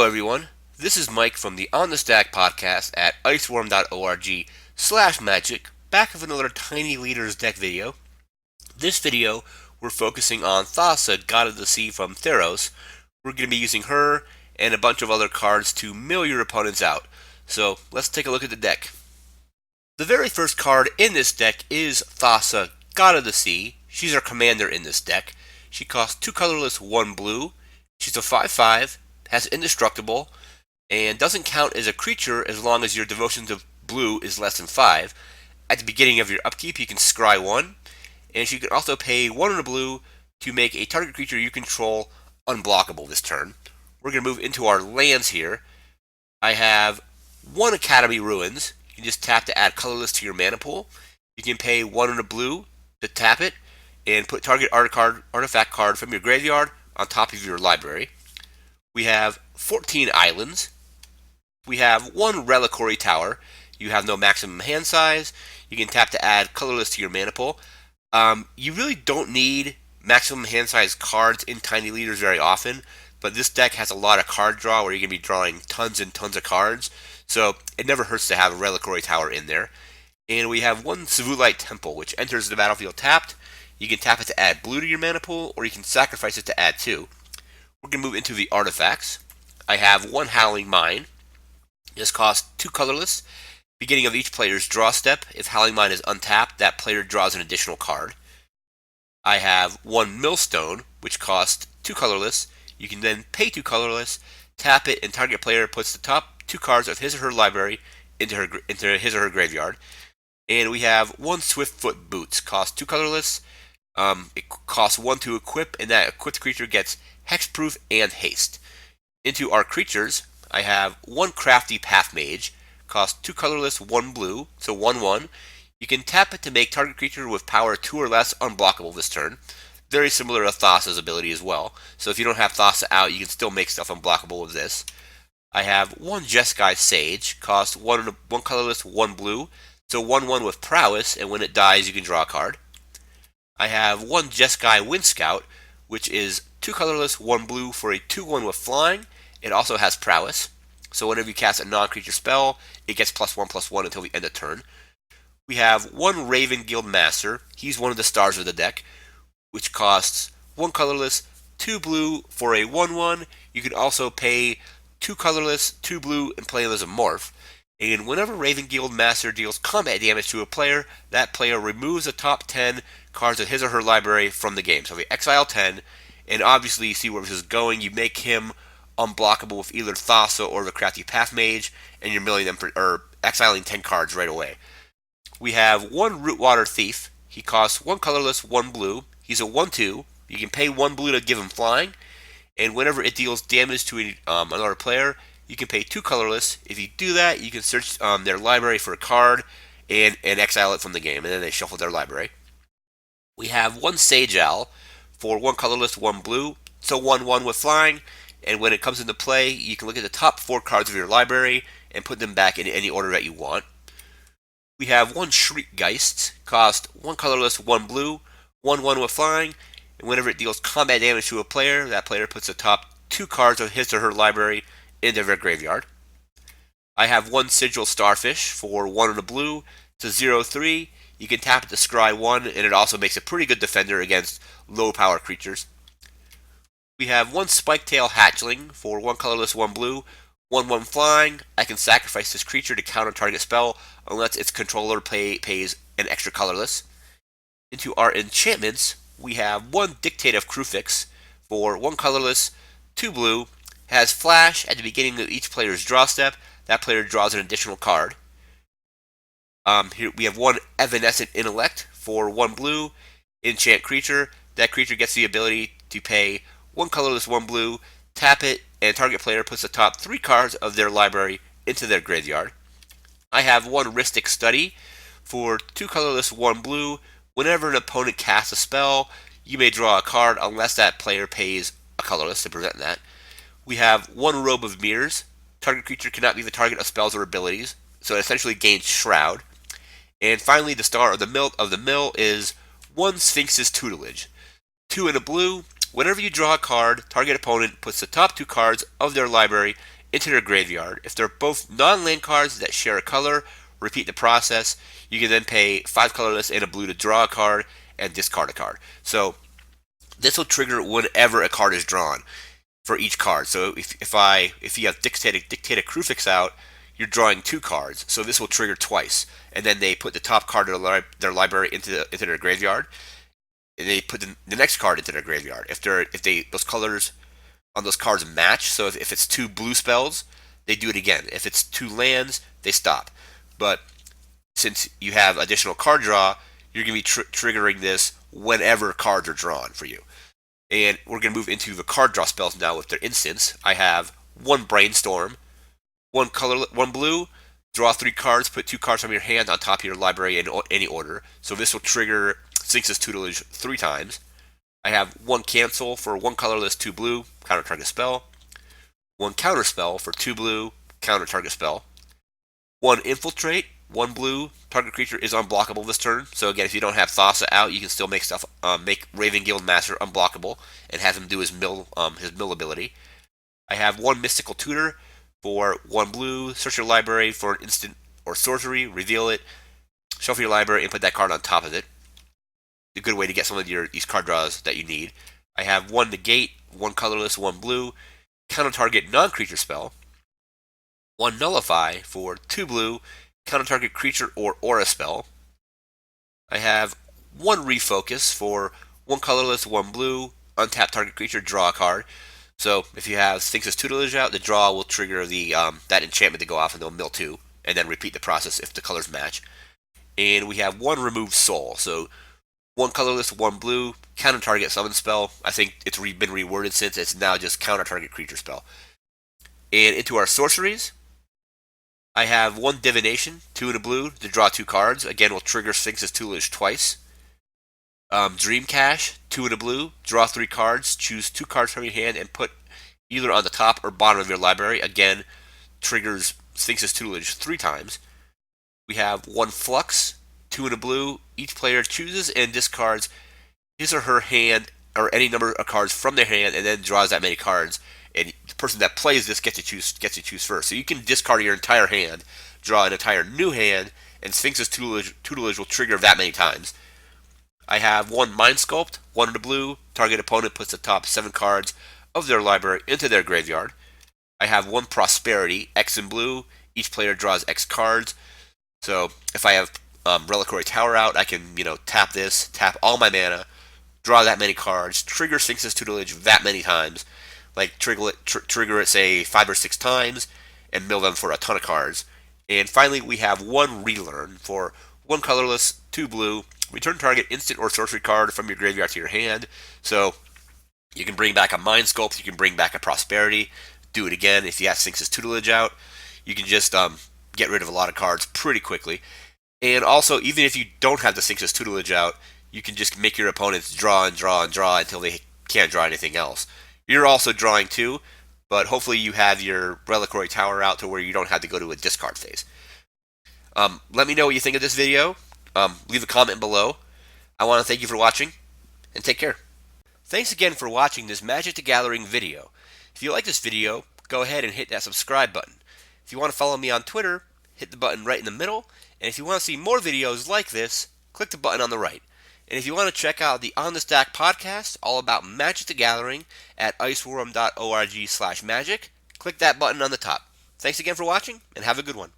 everyone. This is Mike from the On the Stack podcast at iceworm.org/magic, back with another Tiny Leaders deck video. This video, we're focusing on Thassa, God of the Sea from Theros. We're going to be using her and a bunch of other cards to mill your opponents out. So, let's take a look at the deck. The very first card in this deck is Thassa, God of the Sea. She's our commander in this deck. She costs 2 colorless, 1 blue. She's a 5/5, has indestructible, and doesn't count as a creature as long as your devotion to blue is less than 5. At the beginning of your upkeep, you can scry 1, and she can also pay 1 in a blue to make a target creature you control unblockable this turn. We're going to move into our lands here. I have 1 Academy Ruins. You can just tap to add colorless to your mana pool. You can pay 1 in a blue to tap it, and put target artifact card from your graveyard on top of your library. We have 14 islands. We have 1 reliquary tower. You have no maximum hand size. You can tap to add colorless to your mana pool. You really don't need maximum hand size cards in Tiny Leaders very often, but this deck has a lot of card draw where you're going to be drawing tons and tons of cards, so it never hurts to have a reliquary tower in there. And we have 1 Savulite Temple, which enters the battlefield tapped. You can tap it to add blue to your mana pool, or you can sacrifice it to add 2. We're going to move into the artifacts. I have 1 Howling Mine. This costs 2 colorless. Beginning of each player's draw step, if Howling Mine is untapped, that player draws an additional card. I have 1 Millstone, which costs 2 colorless. You can then pay 2 colorless, tap it, and target player puts the top 2 cards of his or her library into his or her graveyard. And we have 1 Swiftfoot Boots, costs 2 colorless. It costs 1 to equip, and that equipped creature gets hexproof and haste. Into our creatures, I have 1 Crafty Path Mage, costs 2 colorless, 1 blue, so 1/1. You can tap it to make target creature with power 2 or less unblockable this turn. Very similar to Thassa's ability as well. So if you don't have Thassa out, you can still make stuff unblockable with this. I have 1 Jeskai Sage, costs 1 colorless, 1 blue, so 1/1 with prowess, and when it dies, you can draw a card. I have 1 Jeskai Wind Scout, which is 2 colorless, 1 blue for a 2/1 with flying. It also has prowess, so whenever you cast a non-creature spell, it gets +1/+1 until the end of turn. We have 1 Raven Guild Master. He's one of the stars of the deck, which costs 1 colorless, 2 blue for a 1/1. You can also pay 2 colorless, 2 blue, and play him as a morph. And whenever Raven Guild Master deals combat damage to a player, that player removes the top 10 cards of his or her library from the game. So we exile 10, and obviously you see where this is going. You make him unblockable with either Thassa or the Crafty Path Mage, and you're milling them or exiling 10 cards right away. We have 1 Rootwater Thief. He costs 1 colorless, 1 blue. He's a 1/2. You can pay 1 blue to give him flying, and whenever it deals damage to another player, you can pay 2 colorless. If you do that, you can search their library for a card and exile it from the game, and then they shuffle their library. We have 1 Sage Owl for 1 colorless, 1 blue, so 1/1 with flying, and when it comes into play, you can look at the top 4 cards of your library and put them back in any order that you want. We have 1 Shriekgeist, cost 1 colorless, 1 blue, 1/1 with flying, and whenever it deals combat damage to a player, that player puts the top 2 cards of his or her library into their graveyard. I have 1 Sigil Starfish for 1 in a blue. It's a 0/3. You can tap it to scry 1, and it also makes a pretty good defender against low power creatures. We have 1 Spiketail Hatchling for 1 colorless, 1 blue, 1/1 flying. I can sacrifice this creature to counter target spell unless its controller pays an extra colorless. Into our enchantments, we have 1 Dictate of Crufix for 1 colorless, 2 blue, has flash at the beginning of each player's draw step. That player draws an additional card. Here we have 1 Evanescent Intellect for 1 blue, enchant creature. That creature gets the ability to pay 1 colorless, 1 blue, tap it, and target player puts the top 3 cards of their library into their graveyard. I have 1 Rhystic Study for 2 colorless, 1 blue. Whenever an opponent casts a spell, you may draw a card unless that player pays a colorless to prevent that. We have 1 Robe of Mirrors. Target creature cannot be the target of spells or abilities, so it essentially gains Shroud. And finally, the star of the mill is 1 Sphinx's Tutelage. 2 in a blue. Whenever you draw a card, target opponent puts the top 2 cards of their library into their graveyard. If they're both non-land cards that share a color, repeat the process. You can then pay 5 colorless and a blue to draw a card and discard a card. So this will trigger whenever a card is drawn for each card. So if you have Dictated Crucifix out, you're drawing 2 cards. So this will trigger twice, and then they put the top card of their library into their graveyard, and they put the next card into their graveyard. If those colors on those cards match, so if it's 2 blue spells, they do it again. If it's 2 lands, they stop. But since you have additional card draw, you're going to be triggering this whenever cards are drawn for you. And we're going to move into the card draw spells now with their instance. I have 1 Brainstorm, 1 blue, draw 3 cards, put 2 cards from your hand on top of your library in any order. So this will trigger Sphinx's Tutelage 3 times. I have 1 Cancel for 1 colorless, 2 blue, counter target spell. 1 Counterspell for 2 blue, counter target spell. 1 Infiltrate, 1 blue, target creature is unblockable this turn. So again, if you don't have Thassa out, you can still make Raven Guild Master unblockable and have him do his mill ability. I have 1 Mystical Tutor for 1 blue, search your library for an instant or sorcery, reveal it, shuffle your library, and put that card on top of it. A good way to get some of these card draws that you need. I have 1 Negate, 1 colorless, 1 blue, counter target non-creature spell. 1 Nullify for 2 blue, counter target creature or aura spell. I have 1 Refocus for 1 colorless, 1 blue, untap target creature, draw a card. So if you have Sphinx's Tutelage out, the draw will trigger that enchantment to go off, and they'll mill 2, and then repeat the process if the colors match. And we have 1 Remove Soul. So 1 colorless, 1 blue, counter target summon spell. I think it's been reworded since it's now just counter target creature spell. And into our sorceries, I have 1 Divination, 2 in a blue, to draw 2 cards. Again, will trigger Sphinx's Tutelage twice. Dream Cache, 2 in a blue, draw 3 cards, choose 2 cards from your hand and put either on the top or bottom of your library. Again, triggers Sphinx's Tutelage 3 times. We have 1 Flux, 2 in a blue. Each player chooses and discards his or her hand or any number of cards from their hand and then draws that many cards. And the person that plays this gets to choose first. So you can discard your entire hand, draw an entire new hand, and Sphinx's Tutelage will trigger that many times. I have 1 Mind Sculpt, 1 in the blue. Target opponent puts the top 7 cards of their library into their graveyard. I have 1 Prosperity, X in blue. Each player draws X cards. So if I have Reliquary Tower out, I can tap this, tap all my mana, draw that many cards, trigger Sphinx's Tutelage that many times, like trigger it say 5 or 6 times, and mill them for a ton of cards. And finally, we have 1 Relearn for 1 colorless, 2 blue. Return target instant or sorcery card from your graveyard to your hand. So you can bring back a Mind Sculpt, you can bring back a Prosperity, do it again. If you have Sphinx's Tutelage out, you can just get rid of a lot of cards pretty quickly. And also, even if you don't have the Sphinx's Tutelage out, you can just make your opponents draw and draw and draw until they can't draw anything else. You're also drawing too, but hopefully you have your Reliquary Tower out to where you don't have to go to a discard phase. Let me know what you think of this video. Leave a comment below. I want to thank you for watching, and take care. Thanks again for watching this Magic the Gathering video. If you like this video, go ahead and hit that subscribe button. If you want to follow me on Twitter, hit the button right in the middle. And if you want to see more videos like this, click the button on the right. And if you want to check out the On the Stack podcast, all about Magic the Gathering, at iceworm.org/magic, click that button on the top. Thanks again for watching, and have a good one.